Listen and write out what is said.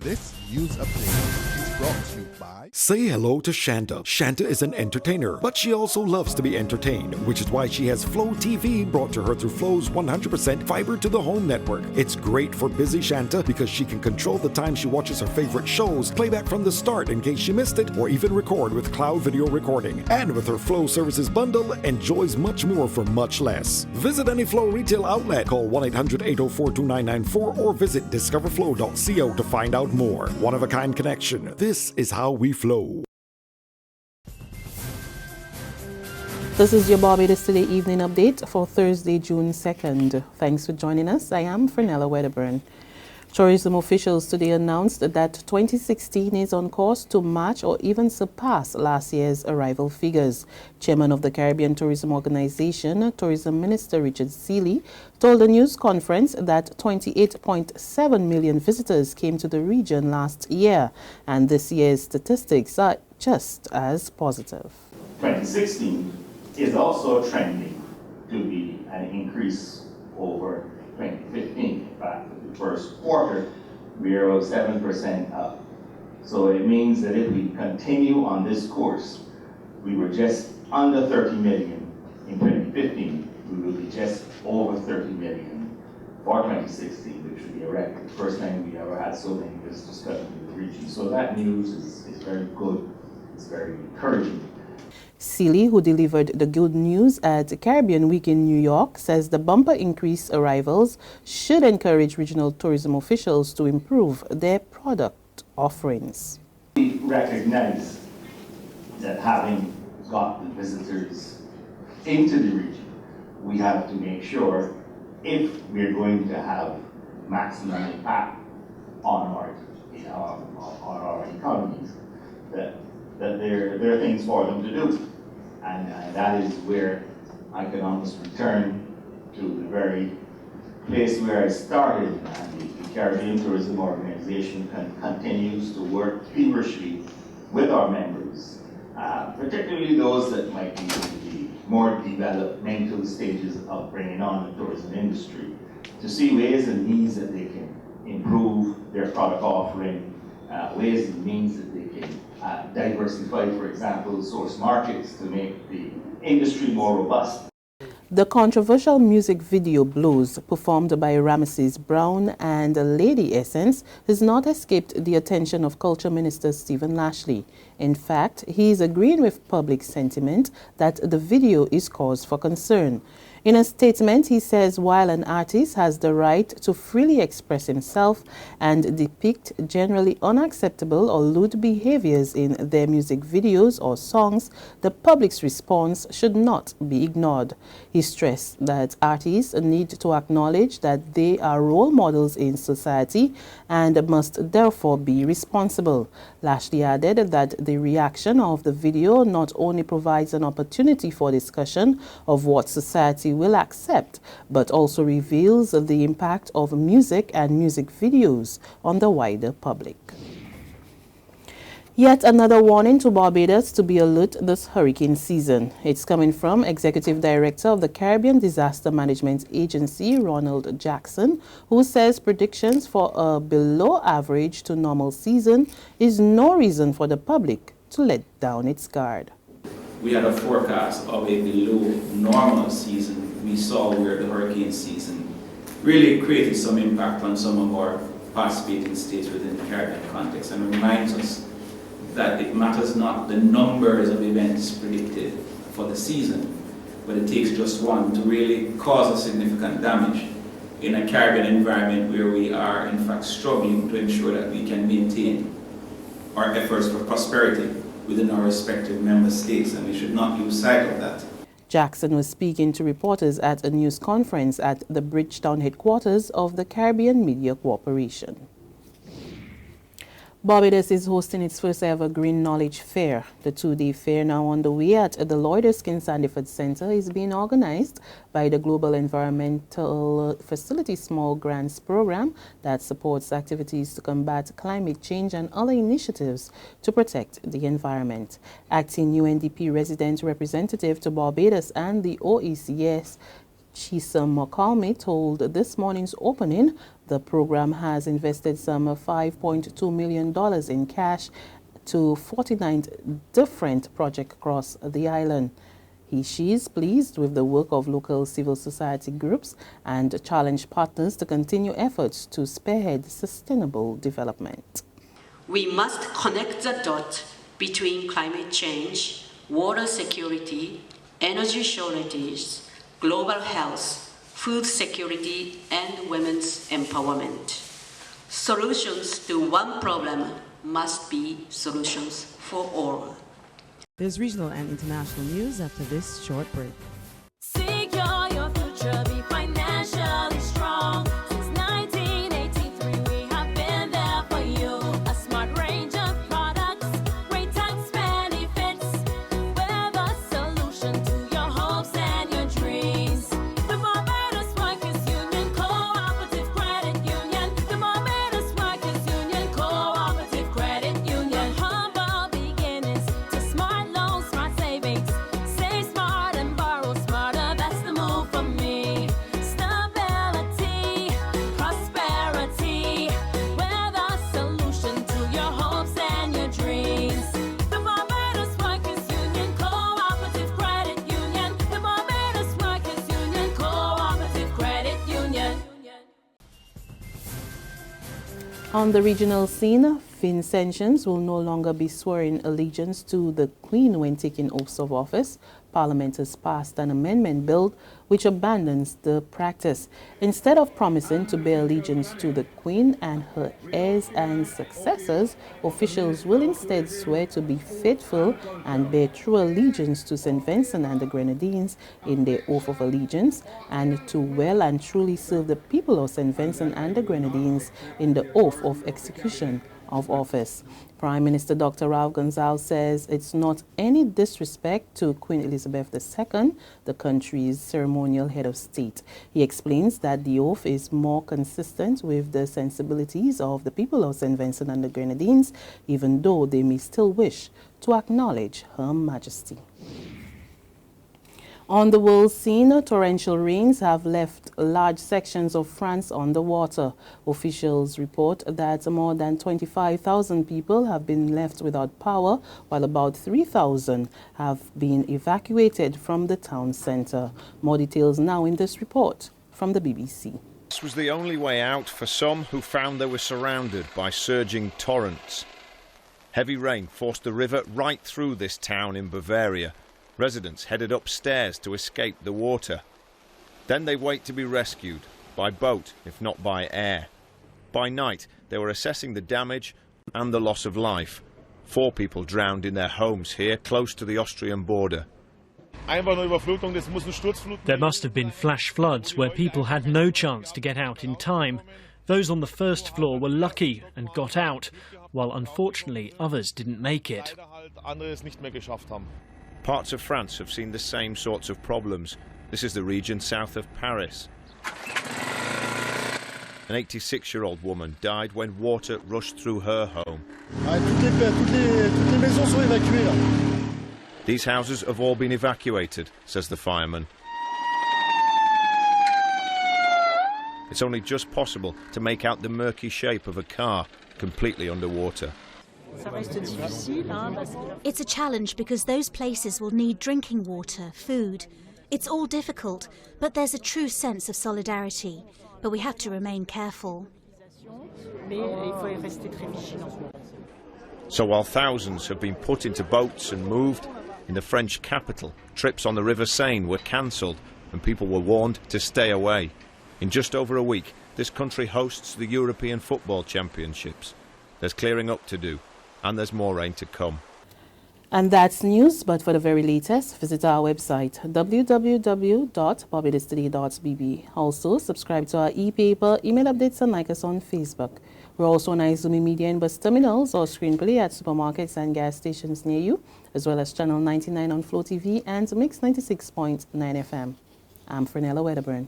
This news update is brought to you by... Say hello to Shanta. Shanta is an entertainer, but she also loves to be entertained, which is why she has Flo TV brought to her through Flo's 100% fiber to the home network. It's great for busy Shanta because she can control the time she watches her favorite shows, play back from the start in case she missed it, or even record with cloud video recording. And with her Flo services bundle, enjoys much more for much less. Visit any Flo retail outlet, call 1-800-804-2994, or visit discoverflow.co to find out more. One-of-a-kind connection. This is how we flow. This is your Barbados Today evening update for Thursday, June 2nd. Thanks for joining us. I am Fernella Wedderburn. Tourism officials today announced that 2016 is on course to match or even surpass last year's arrival figures. Chairman of the Caribbean Tourism Organization, Tourism Minister Richard Seeley, told a news conference that 28.7 million visitors came to the region last year, and this year's statistics are just as positive. 2016 is also trending to be an increase over 2015. In fact, the first quarter, we are about 7% up. So it means that if we continue on this course, we were just under 30 million in 2015. We will be just over 30 million for 2016, which would be a record. The first time we ever had so many visitors coming to the region. So that news is very good. It's very encouraging. Seeley, who delivered the good news at Caribbean Week in New York, says the bumper increase arrivals should encourage regional tourism officials to improve their product offerings. We recognize that having got the visitors into the region, we have to make sure if we're going to have maximum impact on our economies, that there are things for them to do. And that is where I can almost return to the very place where I started. And the Caribbean Tourism Organization continues to work feverishly with our members, particularly those that might be in the more developmental stages of bringing on the tourism industry, to see ways and means that they can improve their product offering, ways and means that they can diversify, for example, source markets to make the industry more robust. The controversial music video Blues, performed by Ramesses Brown and Lady Essence, has not escaped the attention of Culture Minister Stephen Lashley. In fact, he is agreeing with public sentiment that the video is cause for concern. In a statement, he says while an artist has the right to freely express himself and depict generally unacceptable or lewd behaviors in their music videos or songs, the public's response should not be ignored. He stressed that artists need to acknowledge that they are role models in society and must therefore be responsible. Lashley added that the reaction of the video not only provides an opportunity for discussion of what society will accept, but also reveals the impact of music and music videos on the wider public. Yet another warning to Barbados to be alert this hurricane season. It's coming from Executive Director of the Caribbean Disaster Management Agency, Ronald Jackson, who says predictions for a below average to normal season is no reason for the public to let down its guard. We had a forecast of a below normal season. We saw where the hurricane season really created some impact on some of our participating states within the Caribbean context, and reminds us that it matters not the numbers of events predicted for the season, but it takes just one to really cause a significant damage in a Caribbean environment where we are in fact struggling to ensure that we can maintain our efforts for prosperity within our respective member states, and we should not lose sight of that. Jackson was speaking to reporters at a news conference at the Bridgetown headquarters of the Caribbean Media Corporation. Barbados is hosting its first ever Green Knowledge Fair. The two-day fair, now underway at the Lloyd Erskine Sandiford Center, is being organized by the Global Environmental Facility Small Grants Program that supports activities to combat climate change and other initiatives to protect the environment. Acting UNDP resident representative to Barbados and the OECS, Shisa McCalmy told this morning's opening the program has invested some $5.2 million in cash to 49 different projects across the island. She's pleased with the work of local civil society groups and challenged partners to continue efforts to spearhead sustainable development. We must connect the dot between climate change, water security, energy shortages, global health, food security, and women's empowerment. Solutions to one problem must be solutions for all. There's regional and international news after this short break. Secure your future, be financially strong. Since 1983, we have been there for you. A smart range of products, great tax benefits. We're the solution to your hopes and your dreams. The Barbados Workers Union Cooperative Credit Union. The Barbados Workers Union Cooperative Credit Union. Humble beginnings to smart loans, smart savings. Save smart and borrow smarter. That's the move for me. Stability, prosperity. We're the solution to your hopes and your dreams. The Barbados Workers Union Cooperative Credit Union. The Barbados Workers Union Cooperative Credit Union. On the regional scene, Vincentians will no longer be swearing allegiance to the Queen when taking oaths of office. Parliament has passed an amendment bill which abandons the practice. Instead of promising to bear allegiance to the Queen and her heirs and successors, officials will instead swear to be faithful and bear true allegiance to St. Vincent and the Grenadines in their oath of allegiance, and to well and truly serve the people of St. Vincent and the Grenadines in the oath of execution of office. Prime Minister Dr. Ralph Gonsalves says it's not any disrespect to Queen Elizabeth II, the country's ceremonial head of state. He explains that the oath is more consistent with the sensibilities of the people of St. Vincent and the Grenadines, even though they may still wish to acknowledge Her Majesty. On the world scene, torrential rains have left large sections of France underwater. Officials report that more than 25,000 people have been left without power, while about 3,000 have been evacuated from the town centre. More details now in this report from the BBC. This was the only way out for some who found they were surrounded by surging torrents. Heavy rain forced the river right through this town in Bavaria. Residents headed upstairs to escape the water. Then they wait to be rescued, by boat if not by air. By night they were assessing the damage and the loss of life. 4 people drowned in their homes here, close to the Austrian border. There must have been flash floods where people had no chance to get out in time. Those on the first floor were lucky and got out, while unfortunately others didn't make it. Parts of France have seen the same sorts of problems. This is the region south of Paris. An 86-year-old woman died when water rushed through her home. These houses have all been evacuated, says the fireman. It's only just possible to make out the murky shape of a car completely underwater. It's a challenge because those places will need drinking water, food. It's all difficult, but there's a true sense of solidarity. But we have to remain careful. So while thousands have been put into boats and moved, in the French capital, trips on the River Seine were cancelled and people were warned to stay away. In just over a week, this country hosts the European Football Championships. There's clearing up to do, and there's more rain to come. And that's news, but for the very latest, visit our website, www.barbadostoday.bb. Also, subscribe to our e-paper, email updates, and like us on Facebook. We're also on Izumi Media and bus terminals or screenplay at supermarkets and gas stations near you, as well as Channel 99 on Flo TV and Mix 96.9 FM. I'm Fernella Wedderburn.